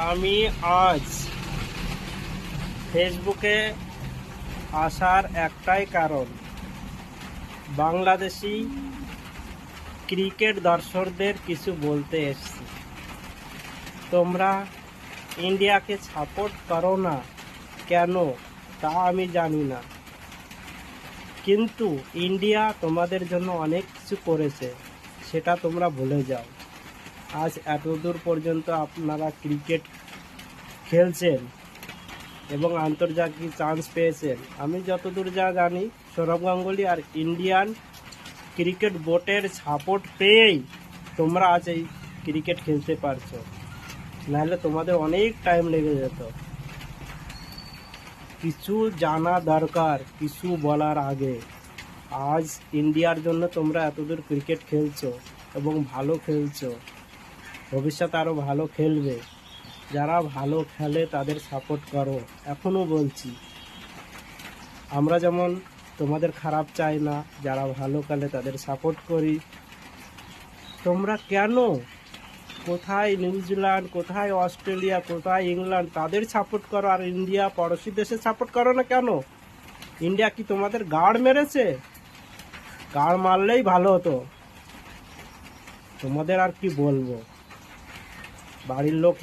আমি আজ ফেসবুকে আসার একটাই কারণ, বাংলাদেশি ক্রিকেট দর্শকদের কিছু বলতে এসেছি। তোমরা ইন্ডিয়াকে সাপোর্ট করো না কেন তা আমি জানি না, কিন্তু ইন্ডিয়া তোমাদের জন্য অনেক কিছু করেছে, সেটা তোমরা ভুলে যাও। আজ এতদূর পর্যন্ত আপনারা ক্রিকেট খেলছেন এবং আন্তর্জাতিক চান্স পেয়েছেন। আমি যতদূর যা জানি, সৌরভ গাঙ্গুলি আর ইন্ডিয়ান ক্রিকেট বোর্ডের সাপোর্ট পেয়েই তোমরা আজ এই ক্রিকেট খেলতে পারছো, নাহলে তোমাদের অনেক টাইম লেগে যেত। কিছু জানা দরকার কিছু বলার আগে। আজ ইন্ডিয়ার জন্য তোমরা এতদূর ক্রিকেট খেলছো এবং ভালো খেলছো, ভবিষ্যতে আরও ভালো খেলবে। যারা ভালো খেলে তাদের সাপোর্ট করো। এখনও বলছি, আমরা যেমন তোমাদের খারাপ চাই না, যারা ভালো খেলে তাদের সাপোর্ট করি। তোমরা কেন কোথায় নিউজিল্যান্ড, কোথায় অস্ট্রেলিয়া, কোথায় ইংল্যান্ড তাদের সাপোর্ট করো, আর ইন্ডিয়া পড়োশি দেশে সাপোর্ট করো না কেন? ইন্ডিয়া কি তোমাদের গাড় মেরেছে? গাড় মারলেই ভালো হতো। তোমাদের আর কি বলবো, বাড়ির লোক